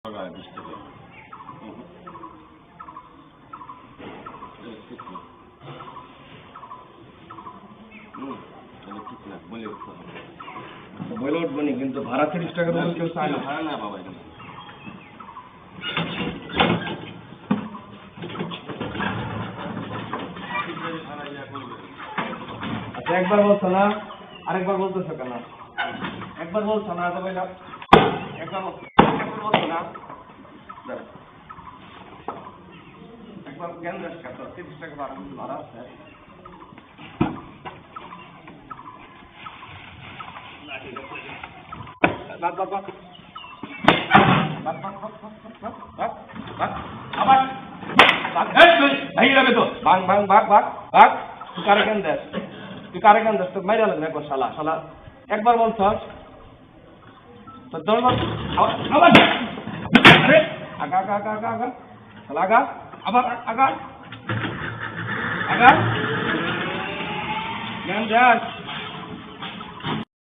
বলে উঠবো নি, কিন্তু ভাড়া 30 টাকা দেবেন কেউ চায় না। ভাড়া না বাবা, এখানে আচ্ছা, একবার বলছো না, আরেকবার বলতেছো কেন? একবার বলছো না, তো ভাইলা একবার বলছো না, একবার জ্ঞান দেশ কত 30 টাকা ভাড়া আছে। একবার বলছ আবার